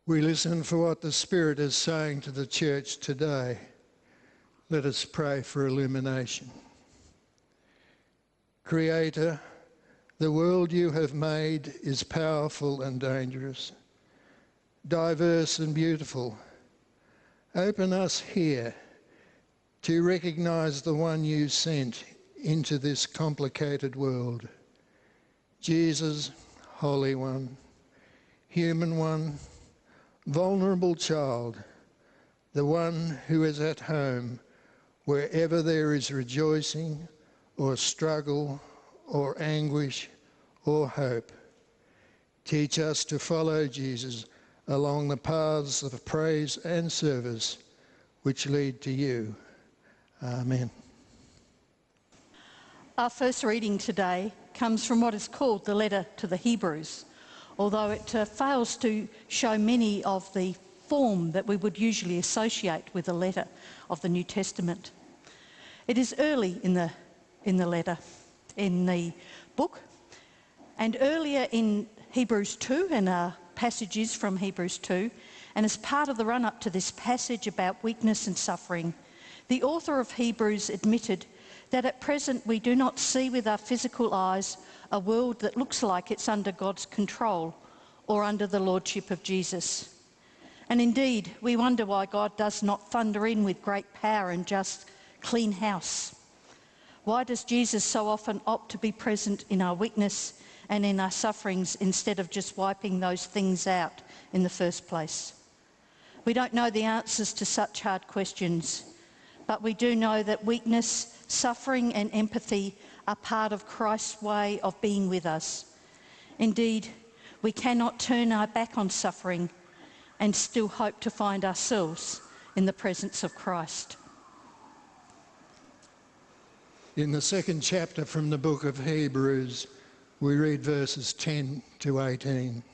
We listen for what the Spirit is saying to the church today. Let us pray for illumination. Creator, the world you have made is powerful and dangerous, diverse and beautiful. Open us here to recognise the one you sent into this complicated world. Jesus, Holy One, Human One, vulnerable child, the one who is at home wherever there is rejoicing or struggle or anguish or hope. Teach us to follow Jesus along the paths of praise and service which lead to you. Amen. Our first reading today comes from what is called the letter to the Hebrews, although it fails to show many of the form that we would usually associate with a letter of the New Testament. It is early in the letter, in the book, and earlier in Hebrews 2, and our passage is from Hebrews 2, and as part of the run-up to this passage about weakness and suffering, the author of Hebrews admitted that at present we do not see with our physical eyes a world that looks like it's under God's control or under the lordship of Jesus. And indeed, we wonder why God does not thunder in with great power and just clean house. Why does Jesus so often opt to be present in our weakness and in our sufferings instead of just wiping those things out in the first place? We don't know the answers to such hard questions, but we do know that weakness, suffering and empathy are part of Christ's way of being with us. Indeed, we cannot turn our back on suffering and still hope to find ourselves in the presence of Christ. In the second chapter from the book of Hebrews, we read verses 10 to 18.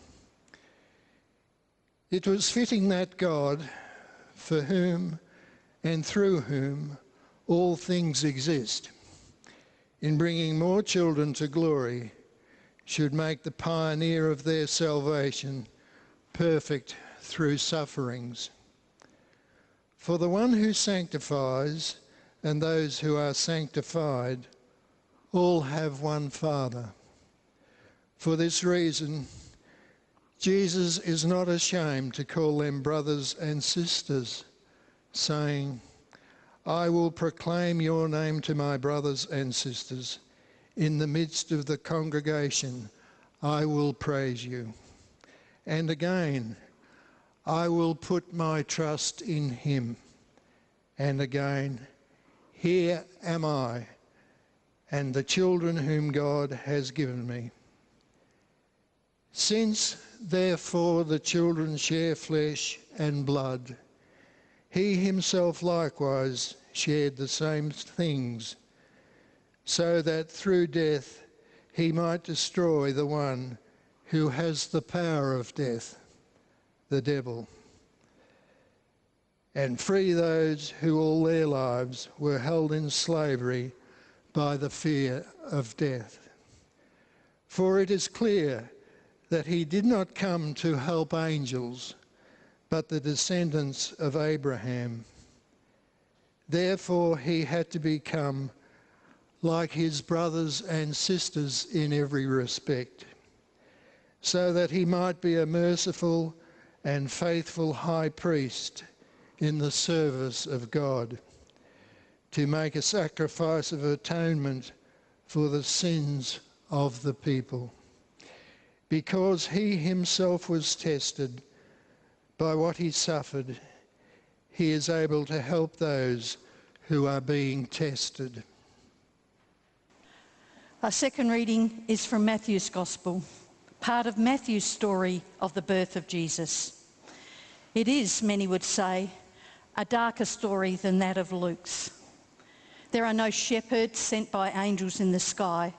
It was fitting that God, for whom and through whom all things exist, in bringing more children to glory, should make the pioneer of their salvation perfect through sufferings. For the one who sanctifies and those who are sanctified all have one Father. For this reason, Jesus is not ashamed to call them brothers and sisters, saying, I will proclaim your name to my brothers and sisters. In the midst of the congregation, I will praise you. And again, I will put my trust in him. And again, here am I, and the children whom God has given me. Since, therefore, the children share flesh and blood, he himself likewise shared the same things, so that through death he might destroy the one who has the power of death, the devil, and free those who all their lives were held in slavery by the fear of death. For it is clear that he did not come to help angels, but the descendants of Abraham. Therefore he had to become like his brothers and sisters in every respect, so that he might be a merciful and faithful high priest in the service of God, to make a sacrifice of atonement for the sins of the people. Because he himself was tested by what he suffered, he is able to help those who are being tested. Our second reading is from Matthew's Gospel, part of Matthew's story of the birth of Jesus. It is, many would say, a darker story than that of Luke's. There are no shepherds sent by angels in the sky,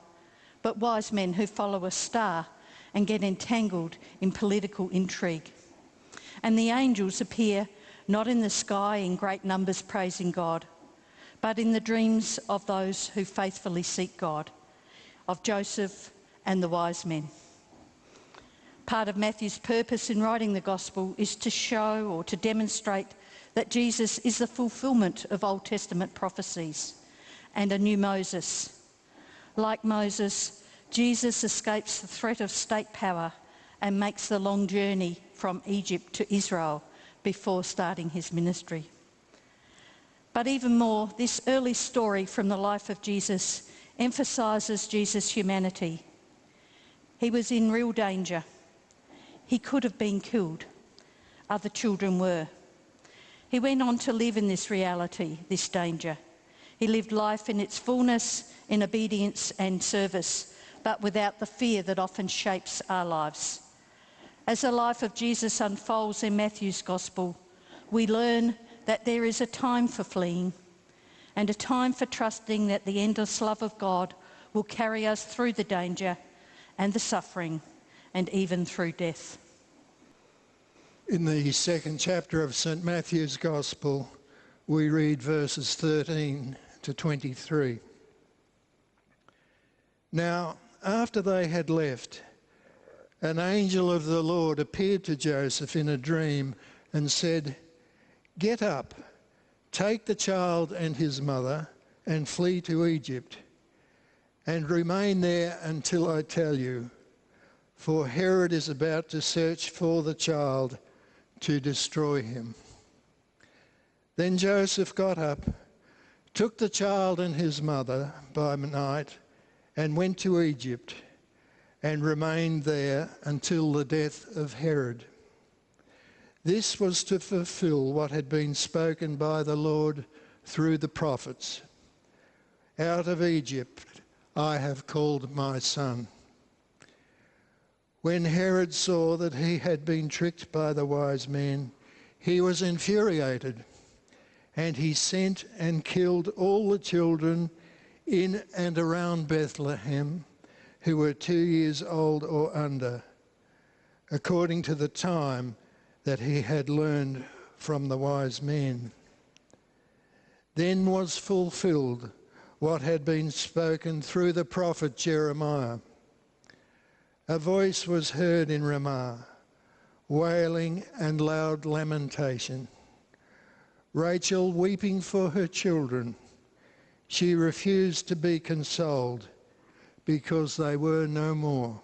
but wise men who follow a star and get entangled in political intrigue. And the angels appear not in the sky in great numbers praising God, but in the dreams of those who faithfully seek God, of Joseph and the wise men. Part of Matthew's purpose in writing the Gospel is to show or to demonstrate that Jesus is the fulfilment of Old Testament prophecies and a new Moses. Like Moses, Jesus escapes the threat of state power and makes the long journey from Egypt to Israel before starting his ministry. But even more, this early story from the life of Jesus emphasises Jesus' humanity. He was in real danger. He could have been killed. Other children were. He went on to live in this reality, this danger. He lived life in its fullness, in obedience and service, but without the fear that often shapes our lives. As the life of Jesus unfolds in Matthew's Gospel, we learn that there is a time for fleeing and a time for trusting that the endless love of God will carry us through the danger and the suffering and even through death. In the second chapter of St. Matthew's Gospel, we read verses 13 to 23. Now, after they had left, an angel of the Lord appeared to Joseph in a dream and said, "Get up, take the child and his mother and flee to Egypt, and remain there until I tell you, for Herod is about to search for the child to destroy him." Then Joseph got up, took the child and his mother by night, and went to Egypt, and remained there until the death of Herod. This was to fulfill what had been spoken by the Lord through the prophets. "Out of Egypt I have called my son." When Herod saw that he had been tricked by the wise men, he was infuriated, and he sent and killed all the children in and around Bethlehem who were 2 years old or under, according to the time that he had learned from the wise men. Then was fulfilled what had been spoken through the prophet Jeremiah. A voice was heard in Ramah, wailing and loud lamentation. Rachel weeping for her children. She refused to be consoled because they were no more.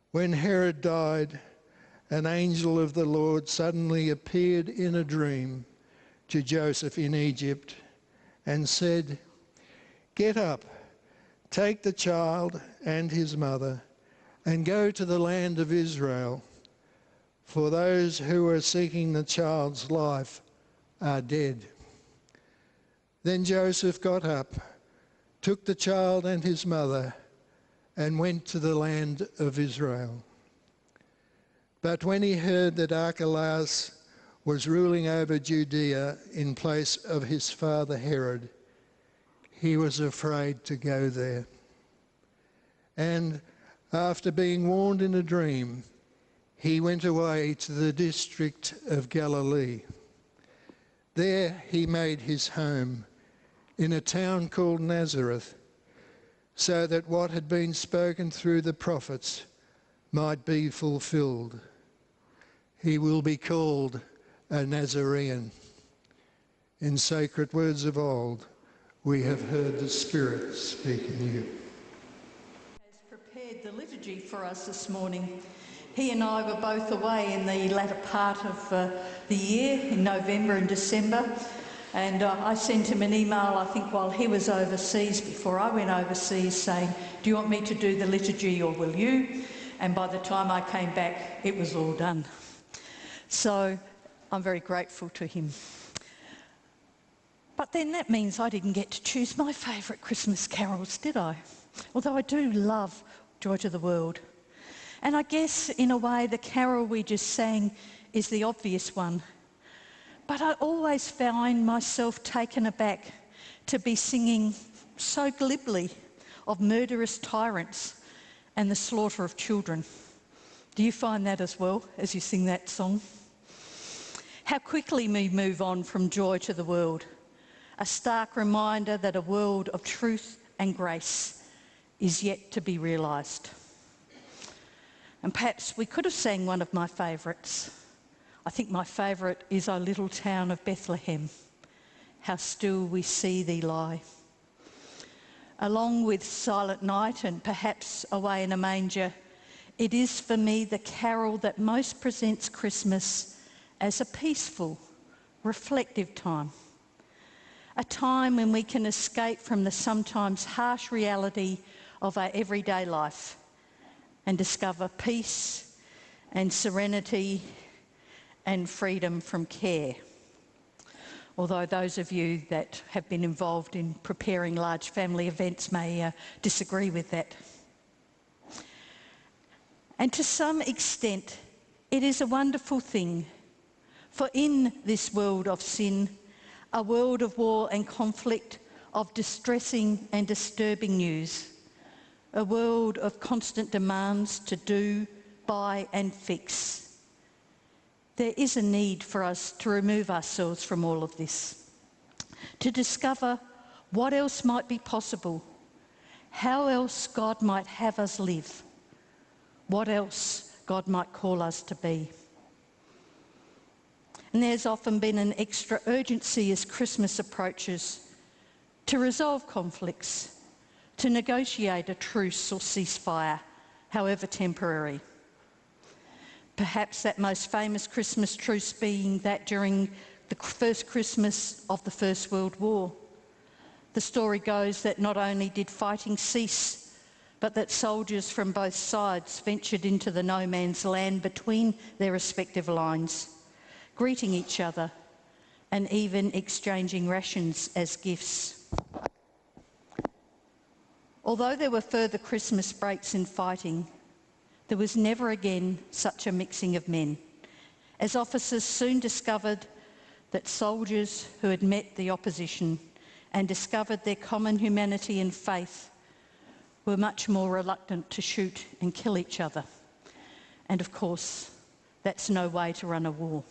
When Herod died, an angel of the Lord suddenly appeared in a dream to Joseph in Egypt and said, "Get up, take the child and his mother, and go to the land of Israel, for those who are seeking the child's life are dead." Then Joseph got up, took the child and his mother, and went to the land of Israel. But when he heard that Archelaus was ruling over Judea in place of his father Herod, he was afraid to go there. And after being warned in a dream, he went away to the district of Galilee. There he made his home in a town called Nazareth, so that what had been spoken through the prophets might be fulfilled. He will be called a Nazarene. In sacred words of old, we have heard the Spirit speak in you. Has prepared the liturgy for us this morning. He and I were both away in the latter part of the year, in November and December, and I sent him an email, I think while he was overseas, before I went overseas, saying, "Do you want me to do the liturgy or will you?" And by the time I came back, it was all done. So I'm very grateful to him. But then that means I didn't get to choose my favourite Christmas carols, did I? Although I do love Joy to the World. And I guess, in a way, the carol we just sang is the obvious one. But I always find myself taken aback to be singing so glibly of murderous tyrants and the slaughter of children. Do you find that as well as you sing that song? How quickly we move on from Joy to the World, a stark reminder that a world of truth and grace is yet to be realised. And perhaps we could have sang one of my favourites. I think my favourite is O Little Town of Bethlehem, how still we see thee lie. Along with Silent Night and perhaps Away in a Manger, it is for me the carol that most presents Christmas as a peaceful, reflective time. A time when we can escape from the sometimes harsh reality of our everyday life and discover peace and serenity and freedom from care. Although those of you that have been involved in preparing large family events may disagree with that. And to some extent, it is a wonderful thing, for in this world of sin, a world of war and conflict, of distressing and disturbing news, a world of constant demands to do, buy and fix, there is a need for us to remove ourselves from all of this, to discover what else might be possible, how else God might have us live, what else God might call us to be. And there's often been an extra urgency as Christmas approaches to resolve conflicts, to negotiate a truce or ceasefire, however temporary. Perhaps that most famous Christmas truce being that during the first Christmas of the First World War. The story goes that not only did fighting cease, but that soldiers from both sides ventured into the no man's land between their respective lines, greeting each other and even exchanging rations as gifts. Although there were further Christmas breaks in fighting, there was never again such a mixing of men, as officers soon discovered that soldiers who had met the opposition and discovered their common humanity and faith were much more reluctant to shoot and kill each other. And of course, that's no way to run a war.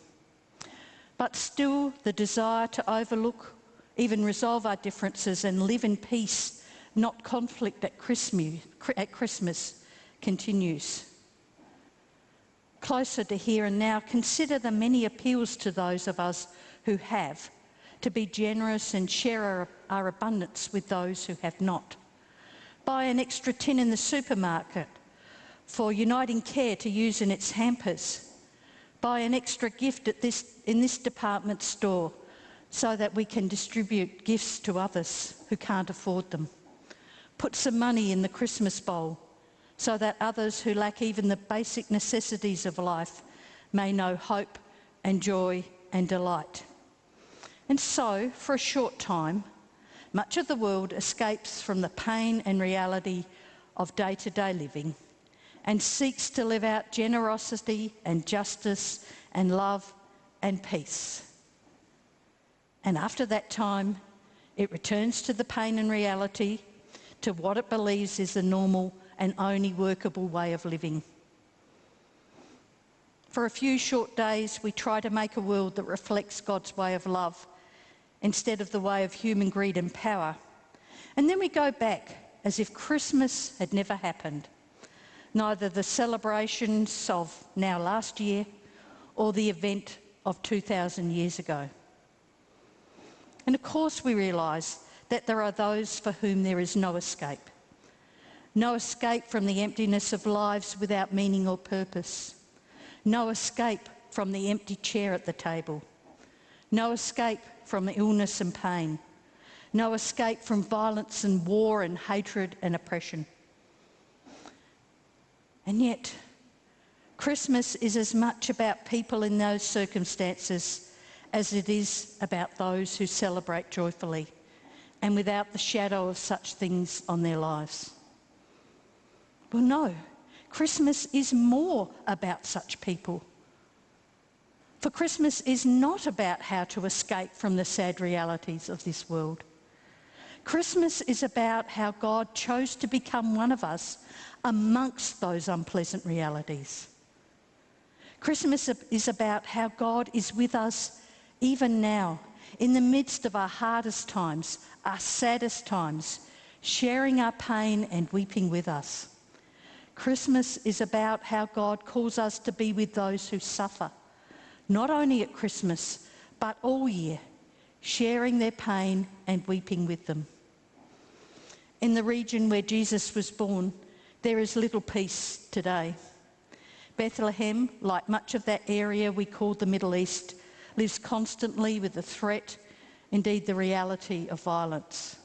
But still, the desire to overlook, even resolve our differences and live in peace, not conflict at Christmas, continues. Closer to here and now, consider the many appeals to those of us who have, to be generous and share our abundance with those who have not. Buy an extra tin in the supermarket for Uniting Care to use in its hampers. Buy an extra gift in this department store so that we can distribute gifts to others who can't afford them. Put some money in the Christmas bowl so that others who lack even the basic necessities of life may know hope and joy and delight. And so, for a short time, much of the world escapes from the pain and reality of day-to-day living and seeks to live out generosity and justice and love and peace. And after that time, it returns to the pain and reality, to what it believes is the normal and only workable way of living. For a few short days, we try to make a world that reflects God's way of love instead of the way of human greed and power. And then we go back as if Christmas had never happened. Neither the celebrations of now last year or the event of 2,000 years ago. And of course we realise that there are those for whom there is no escape. No escape from the emptiness of lives without meaning or purpose. No escape from the empty chair at the table. No escape from illness and pain. No escape from violence and war and hatred and oppression. And yet, Christmas is as much about people in those circumstances as it is about those who celebrate joyfully and without the shadow of such things on their lives. Well, no, Christmas is more about such people. For Christmas is not about how to escape from the sad realities of this world. Christmas is about how God chose to become one of us amongst those unpleasant realities. Christmas is about how God is with us even now, in the midst of our hardest times, our saddest times, sharing our pain and weeping with us. Christmas is about how God calls us to be with those who suffer, not only at Christmas, but all year, sharing their pain and weeping with them. In the region where Jesus was born, there is little peace today. Bethlehem, like much of that area we call the Middle East, lives constantly with the threat, indeed the reality of violence.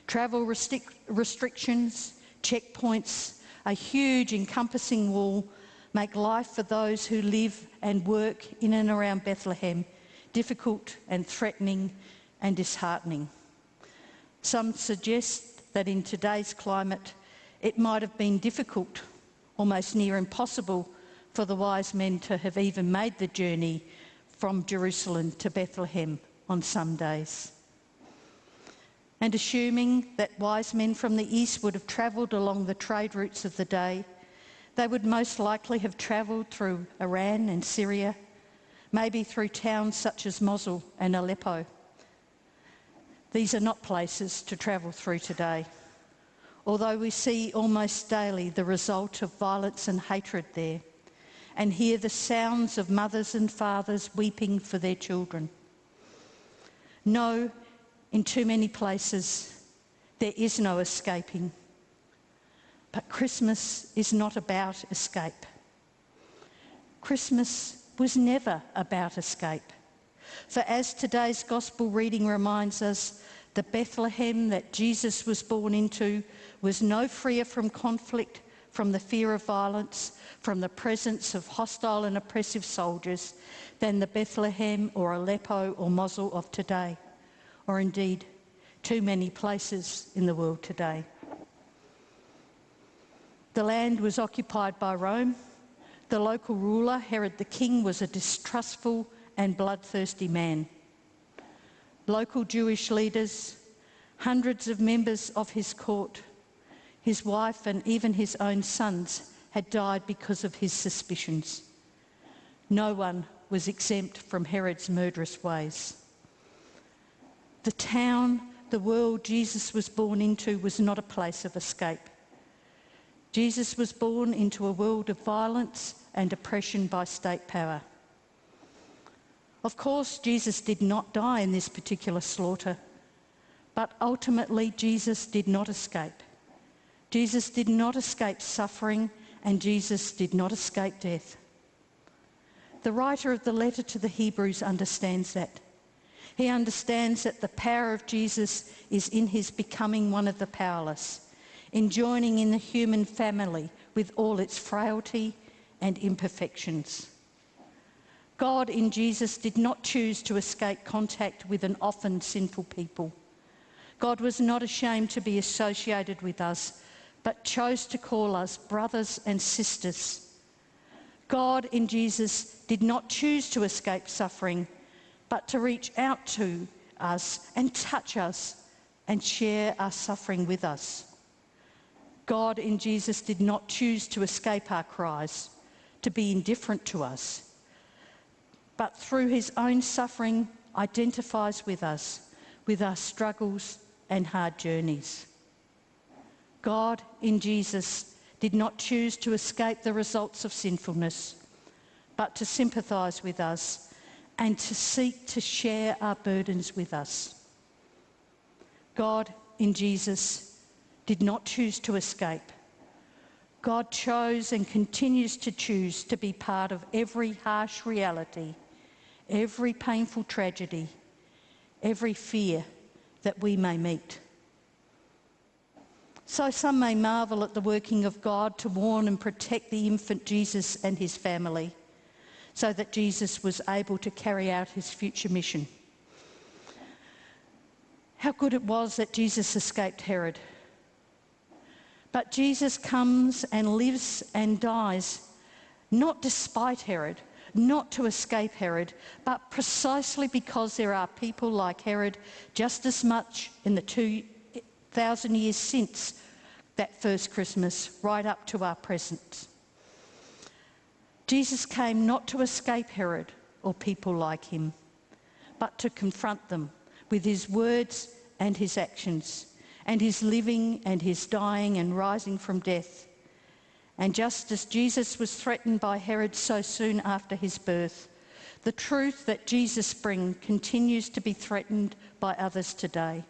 Travel restrictions, checkpoints, a huge encompassing wall make life for those who live and work in and around Bethlehem difficult and threatening and disheartening. Some suggest that in today's climate it might have been difficult, almost near impossible, for the wise men to have even made the journey from Jerusalem to Bethlehem on some days. And assuming that wise men from the east would have travelled along the trade routes of the day, they would most likely have travelled through Iran and Syria, maybe through towns such as Mosul and Aleppo. These are not places to travel through today, although we see almost daily the result of violence and hatred there, and hear the sounds of mothers and fathers weeping for their children. No, in too many places, there is no escaping. But Christmas is not about escape. Christmas was never about escape. For as today's gospel reading reminds us, the Bethlehem that Jesus was born into was no freer from conflict, from the fear of violence, from the presence of hostile and oppressive soldiers than the Bethlehem or Aleppo or Mosul of today, or indeed too many places in the world today. The land was occupied by Rome. The local ruler, Herod the king, was a distrustful and bloodthirsty man. Local Jewish leaders, hundreds of members of his court, his wife and even his own sons had died because of his suspicions. No one was exempt from Herod's murderous ways. The town, the world Jesus was born into was not a place of escape. Jesus was born into a world of violence and oppression by state power. Of course, Jesus did not die in this particular slaughter, but ultimately Jesus did not escape. Jesus did not escape suffering, and Jesus did not escape death. The writer of the letter to the Hebrews understands that. He understands that the power of Jesus is in his becoming one of the powerless, in joining in the human family with all its frailty and imperfections. God in Jesus did not choose to escape contact with an often sinful people. God was not ashamed to be associated with us, but chose to call us brothers and sisters. God in Jesus did not choose to escape suffering, but to reach out to us and touch us and share our suffering with us. God in Jesus did not choose to escape our cries, to be indifferent to us, but through his own suffering identifies with us, with our struggles and hard journeys. God in Jesus did not choose to escape the results of sinfulness, but to sympathise with us and to seek to share our burdens with us. God in Jesus did not choose to escape. God chose and continues to choose to be part of every harsh reality, every painful tragedy, every fear that we may meet. So some may marvel at the working of God to warn and protect the infant Jesus and his family, so that Jesus was able to carry out his future mission. How good it was that Jesus escaped Herod. But Jesus comes and lives and dies, not despite Herod, not to escape Herod, but precisely because there are people like Herod just as much in the 2,000 years since that first Christmas, right up to our present. Jesus came not to escape Herod or people like him, but to confront them with his words and his actions, and his living and his dying and rising from death. And just as Jesus was threatened by Herod so soon after his birth, the truth that Jesus brings continues to be threatened by others today.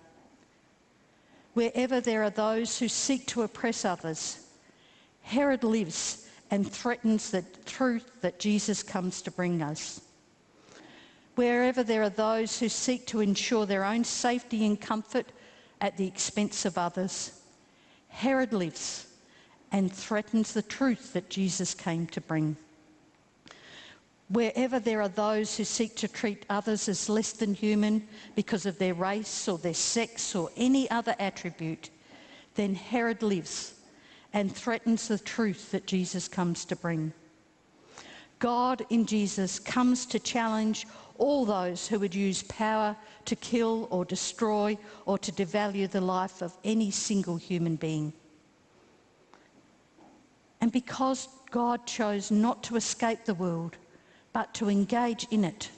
Wherever there are those who seek to oppress others, Herod lives and threatens the truth that Jesus comes to bring us. Wherever there are those who seek to ensure their own safety and comfort at the expense of others, Herod lives and threatens the truth that Jesus came to bring. Wherever there are those who seek to treat others as less than human because of their race or their sex or any other attribute, then Herod lives and threatens the truth that Jesus comes to bring. God in Jesus comes to challenge all those who would use power to kill or destroy or to devalue the life of any single human being. And because God chose not to escape the world, but to engage in it,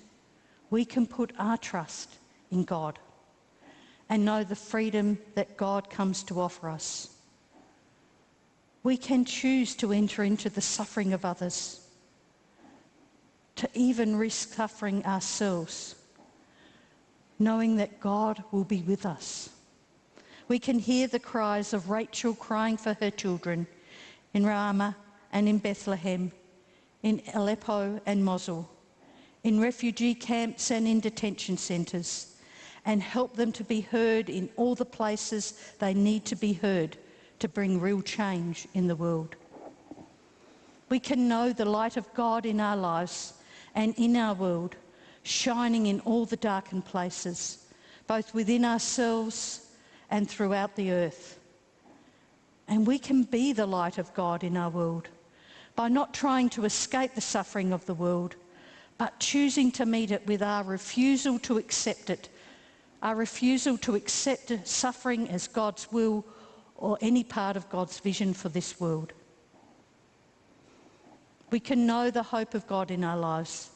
we can put our trust in God and know the freedom that God comes to offer us. We can choose to enter into the suffering of others, to even risk suffering ourselves, knowing that God will be with us. We can hear the cries of Rachel crying for her children in Ramah and in Bethlehem, in Aleppo and Mosul, in refugee camps and in detention centres, and help them to be heard in all the places they need to be heard to bring real change in the world. We can know the light of God in our lives and in our world, shining in all the darkened places, both within ourselves and throughout the earth. And we can be the light of God in our world by not trying to escape the suffering of the world, but choosing to meet it with our refusal to accept it, our refusal to accept suffering as God's will or any part of God's vision for this world. We can know the hope of God in our lives,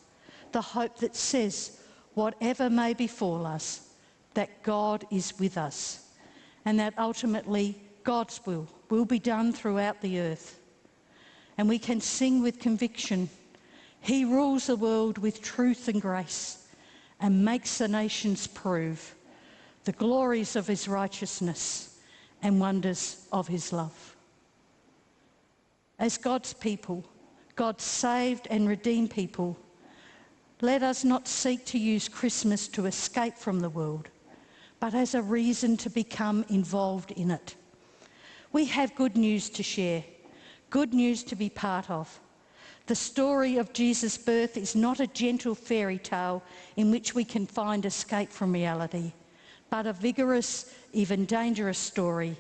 the hope that says, whatever may befall us, that God is with us, and that ultimately God's will be done throughout the earth. And we can sing with conviction, He rules the world with truth and grace and makes the nations prove the glories of His righteousness and wonders of His love. As God's people, God's saved and redeemed people, let us not seek to use Christmas to escape from the world, but as a reason to become involved in it. We have good news to share, good news to be part of. The story of Jesus' birth is not a gentle fairy tale in which we can find escape from reality, but a vigorous, even dangerous story,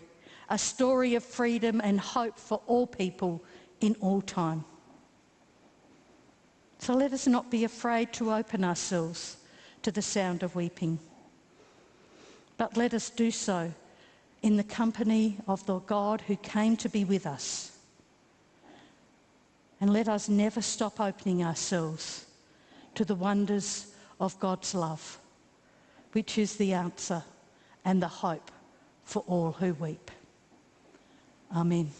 a story of freedom and hope for all people in all time. So let us not be afraid to open ourselves to the sound of weeping, but let us do so in the company of the God who came to be with us. And let us never stop opening ourselves to the wonders of God's love, which is the answer and the hope for all who weep. Amen.